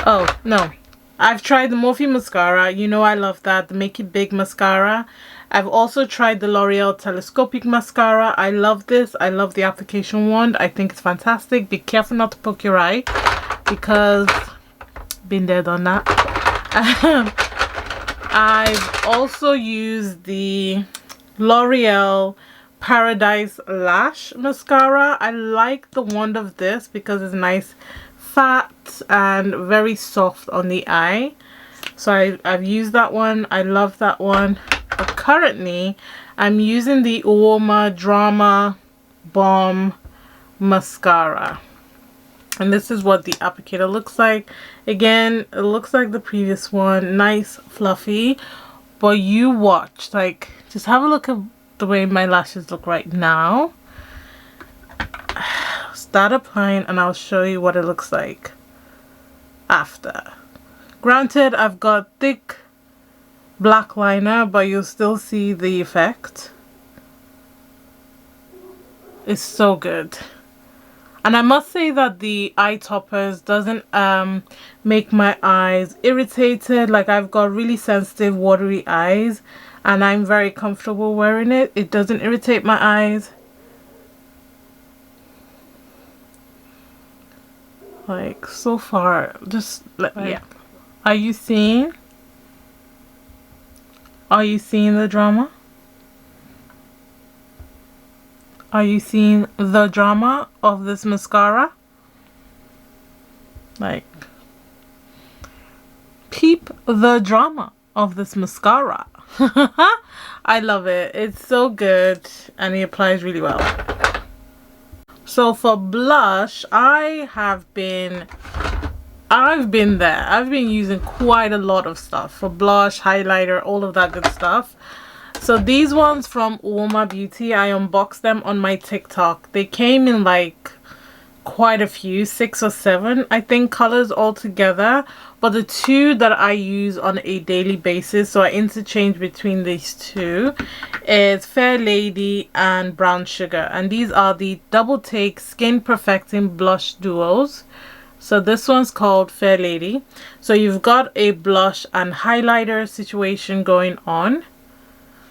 Oh no, I've tried the Morphe mascara. You know I love that, the Make It Big mascara. I've also tried the L'Oreal Telescopic mascara. I love this. I love the application wand. I think it's fantastic. Be careful not to poke your eye, because been there, done that. I've also used the L'Oreal Paradise Lash mascara. I like the wand of this because it's nice, fat, and very soft on the eye. So I've used that one. I love that one. But currently I'm using the UOMA Dramabomb mascara, and this is what the applicator looks like. Again, it looks like the previous one, nice, fluffy. But you watch, like, just have a look at the way my lashes look right now. Start applying and I'll show you what it looks like after. Granted, I've got thick black liner, but you'll still see the effect. It's so good. And I must say that the eye toppers doesn't make my eyes irritated. Like, I've got really sensitive watery eyes and I'm very comfortable wearing it. It doesn't irritate my eyes. Like, so far, just like, yeah. Are you seeing? Are you seeing the drama? Are you seeing the drama of this mascara? Like, peep the drama of this mascara. I love it. It's so good and it applies really well. So for blush, I've been there. I've been using quite a lot of stuff for blush, highlighter, all of that good stuff. So these ones from UOMA Beauty, I unboxed them on my TikTok. They came in like quite a few, 6 or 7 I think colors altogether, but the 2 that I use on a daily basis, so I interchange between these 2, is Fair Lady and Brown Sugar, and these are the Double Take Skin Perfecting Blush Duos. So this one's called Fair Lady. So you've got a blush and highlighter situation going on.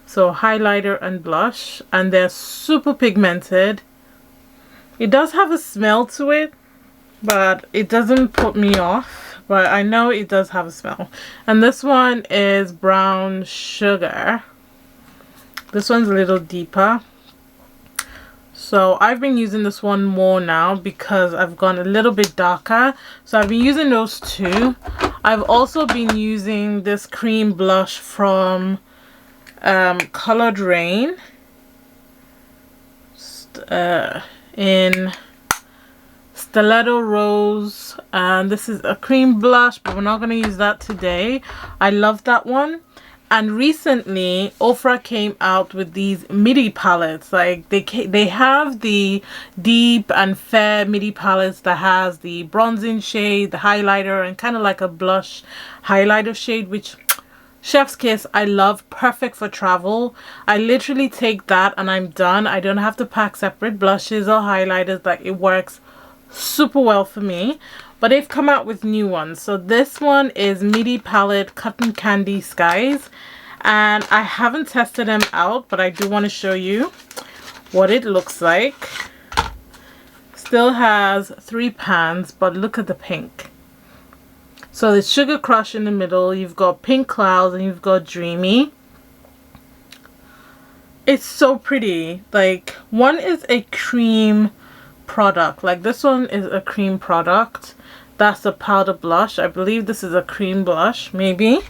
So highlighter and blush, and they're super pigmented. It does have a smell to it, but it doesn't put me off. But I know it does have a smell. And this one is Brown Sugar. This one's a little deeper. So I've been using this one more now because I've gone a little bit darker. So I've been using those 2. I've also been using this cream blush from Colored Rain in Stiletto Rose, and this is a cream blush, but we're not going to use that today. I love that one. And recently Ofra came out with these midi palettes. Like, they have the deep and fair midi palettes that has the bronzing shade, the highlighter, and kind of like a blush highlighter shade, which chef's kiss, I love. Perfect for travel. I literally take that and I'm done. I don't have to pack separate blushes or highlighters. Like, it works super well for me, but they've come out with new ones. So this one is Midi Palette Cotton Candy Skies, and I haven't tested them out, but I do want to show you what it looks like. Still has 3 pans, but look at the pink. So it's Sugar Crush in the middle, you've got Pink Clouds, and you've got Dreamy. It's so pretty. Like, one is a cream product, like this one is a cream product. That's a powder blush. I believe this is a cream blush, maybe.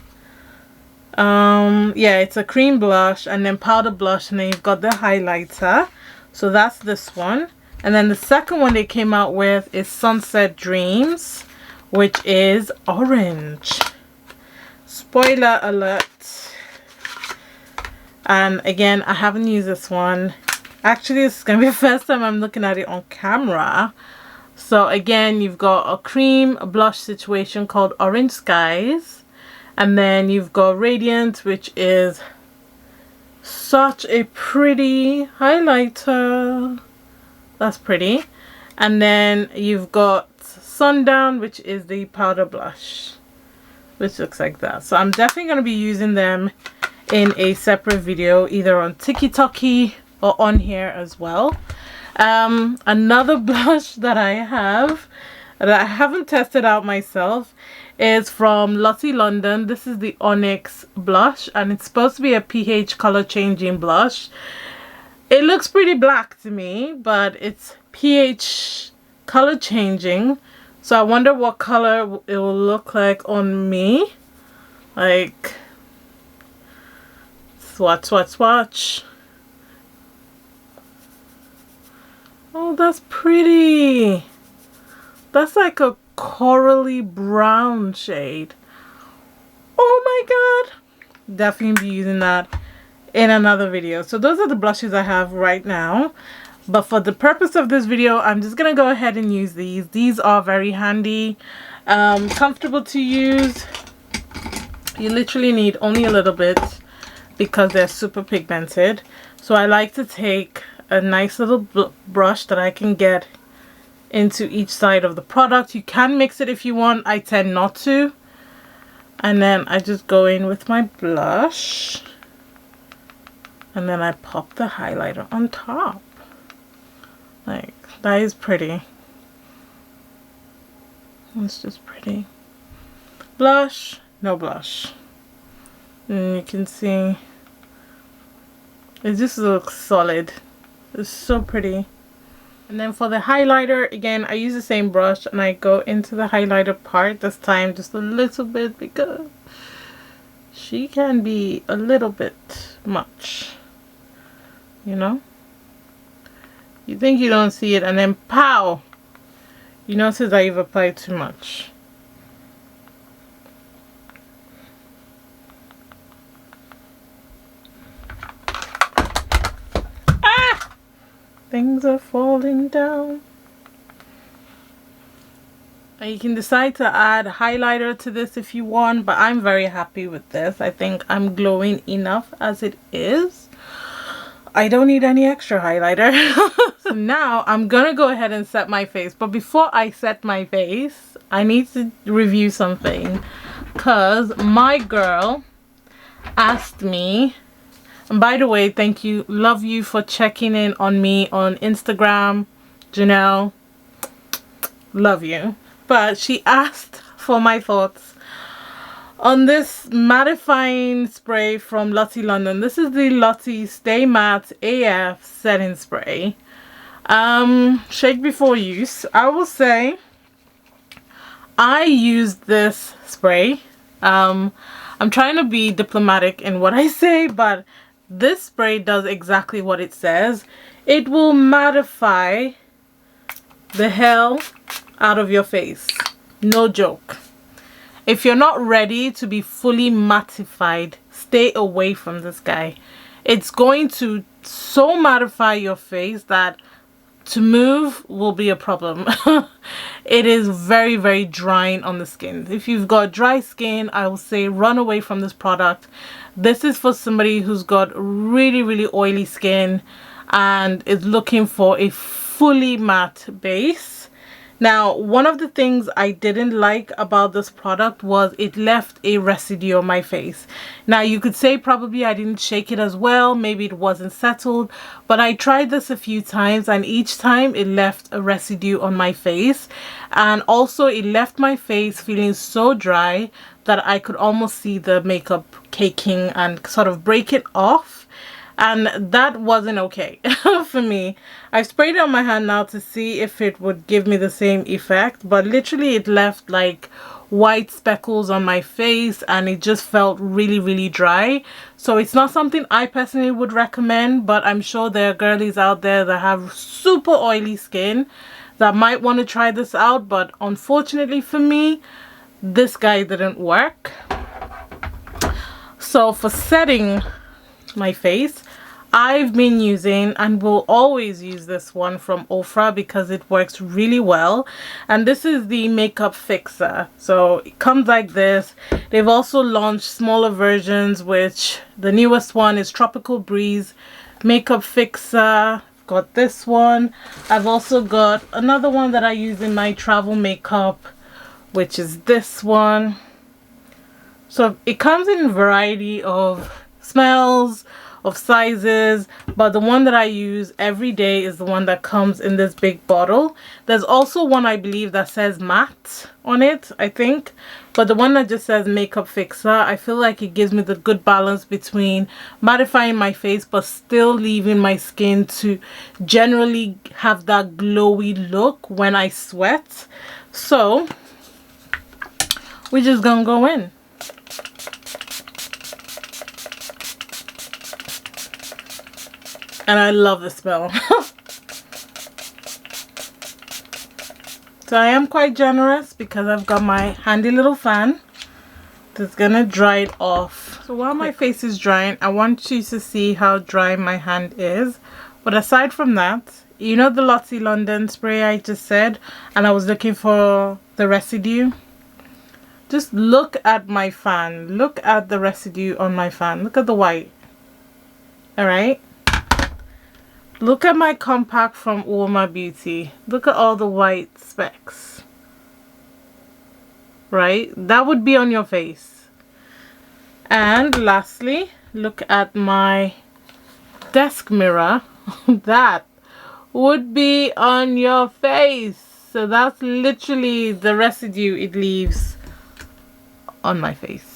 Yeah, it's a cream blush and then powder blush, and then you've got the highlighter. So that's this one. And then the second one they came out with is Sunset Dreams, which is orange. Spoiler alert. And again, I haven't used this one. Actually, this is gonna be the first time I'm looking at it on camera. So again, you've got a cream blush situation called Orange Skies, and then you've got Radiant, which is such a pretty highlighter. That's pretty. And then you've got Sundown, which is the powder blush, which looks like that. So I'm definitely going to be using them in a separate video, either on TikTok or on here as well. Another blush that I have that I haven't tested out myself is from Lottie London. This is the Onyx blush, and it's supposed to be a pH color changing blush. It looks pretty black to me, but it's pH color changing, so I wonder what color it will look like on me. Like, swatch. Oh, that's pretty. That's like a corally brown shade. Oh my god, definitely be using that in another video. So those are the blushes I have right now, but for the purpose of this video, I'm just gonna go ahead and use these. These are very handy, comfortable to use. You literally need only a little bit because they're super pigmented. So I like to take a nice little brush that I can get into each side of the product. You can mix it if you want. I tend not to. And then I just go in with my blush, and then I pop the highlighter on top. Like, that is pretty. It's just pretty. Blush, no blush. And you can see it just looks solid. It's so pretty. And then for the highlighter, again, I use the same brush and I go into the highlighter part this time just a little bit, because she can be a little bit much, you know. You think you don't see it, and then pow, you notice that you've applied too much. Ah! Things are falling down. And you can decide to add highlighter to this if you want, but I'm very happy with this. I think I'm glowing enough as it is. I don't need any extra highlighter. So now I'm gonna go ahead and set my face, but before I set my face, I need to review something, because my girl asked me, and by the way, thank you, love you for checking in on me on Instagram, Janelle, love you. But she asked for my thoughts on this mattifying spray from Lottie London. This is the Lottie Stay Matte AF setting spray. Shake before use. I will say I used this spray. I'm trying to be diplomatic in what I say, but this spray does exactly what it says. It will mattify the hell out of your face. No joke. If you're not ready to be fully mattified, stay away from this guy. It's going to so mattify your face that to move will be a problem. It is very, very drying on the skin. If you've got dry skin, I will say run away from this product. This is for somebody who's got really, really oily skin and is looking for a fully matte base. Now, one of the things I didn't like about this product was it left a residue on my face. Now, you could say probably I didn't shake it as well, maybe it wasn't settled, but I tried this a few times and each time it left a residue on my face. And also it left my face feeling so dry that I could almost see the makeup caking and sort of break it off. And that wasn't okay for me. I sprayed it on my hand now to see if it would give me the same effect, but literally it left like white speckles on my face and it just felt really dry. So it's not something I personally would recommend, but I'm sure there are girlies out there that have super oily skin that might want to try this out, but unfortunately for me, this guy didn't work. So for setting my face, I've been using and will always use this one from MORPHE because it works really well, and this is the makeup fixer. So it comes like this. They've also launched smaller versions, which the newest one is Tropical Breeze Makeup Fixer. I've got this one. I've also got another one that I use in my travel makeup, which is this one. So it comes in a variety of smells, of sizes, but the one that I use every day is the one that comes in this big bottle. There's also one I believe that says matte on it, I think, but the one that just says makeup fixer, I feel like it gives me the good balance between mattifying my face but still leaving my skin to generally have that glowy look when I sweat. So we're just gonna go in. And I love the smell. So I am quite generous because I've got my handy little fan that's gonna dry it off. So while my face is drying, I want you to see how dry my hand is. But aside from that, you know the Lottie London spray I just said, and I was looking for the residue? Just look at my fan. Look at the residue on my fan. Look at the white. Alright? Look at my compact from UOMA Beauty. Look at all the white specks. Right? That would be on your face. And lastly, look at my desk mirror. That would be on your face. So that's literally the residue it leaves on my face.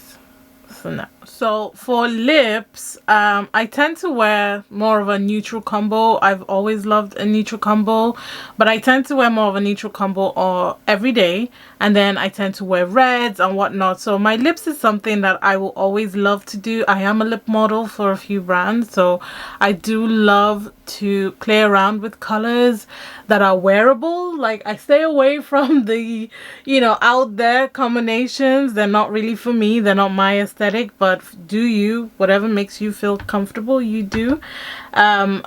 So for lips, I tend to wear more of a neutral combo. I've always loved a neutral combo, but I tend to wear more of a neutral combo every day, and then I tend to wear reds and whatnot. So my lips is something that I will always love to do. I am a lip model for a few brands, so I do love to play around with colors that are wearable. Like, I stay away from the, you know, out there combinations. They're not really for me. They're not my aesthetic, but do you, whatever makes you feel comfortable, you do.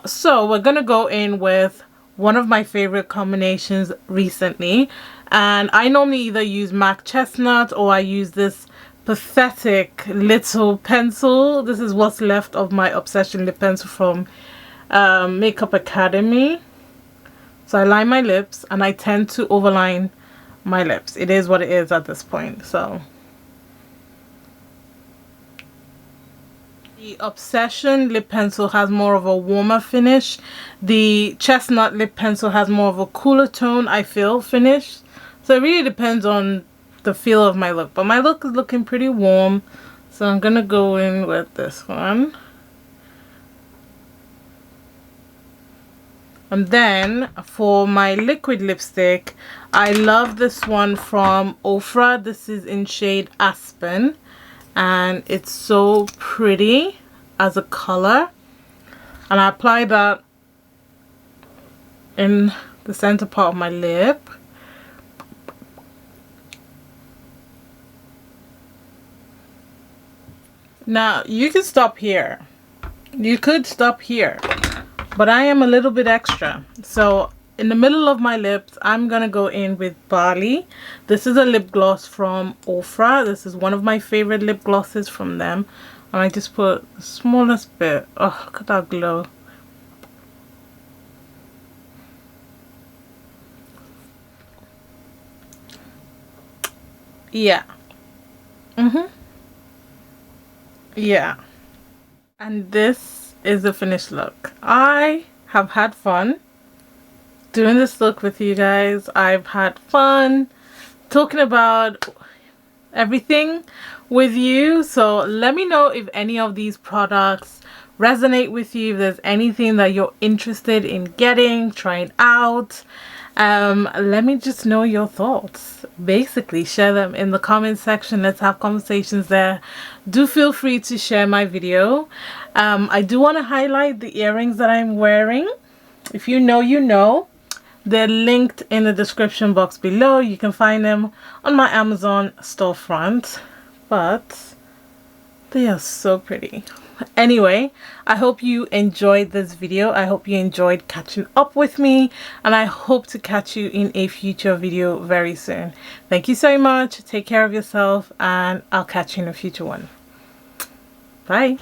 So we're gonna go in with one of my favorite combinations recently, and I normally either use MAC Chestnut or I use this pathetic little pencil. This is what's left of my Obsession lip pencil from Makeup Academy. So I line my lips and I tend to overline my lips. It is what it is at this point. So the Obsession lip pencil has more of a warmer finish. The Chestnut lip pencil has more of a cooler tone, I feel, finish. So it really depends on the feel of my look. But my look is looking pretty warm, so I'm gonna go in with this one. And then for my liquid lipstick, I love this one from MORPHE. This is in shade Aspen, and it's so pretty as a color. And I apply that in the center part of my lip. Now you can stop here. You could stop here, but I am a little bit extra. So in the middle of my lips, I'm gonna go in with Barley. This is a lip gloss from MORPHE. This is one of my favorite lip glosses from them. And I just put the smallest bit. Oh, look at that glow. Yeah. Yeah. And this is the finished look. I have had fun doing this look with you guys. I've had fun talking about everything with you. So let me know if any of these products resonate with you, if there's anything that you're interested in getting, trying out. Let me just know your thoughts. Basically, share them in the comment section. Let's have conversations there. Do feel free to share my video. I do want to highlight the earrings that I'm wearing. If you know, you know. They're linked in the description box below. You can find them on my Amazon storefront. But they are so pretty. Anyway, I hope you enjoyed this video. I hope you enjoyed catching up with me, and I hope to catch you in a future video very soon. Thank you so much. Take care of yourself, and I'll catch you in a future one. Bye.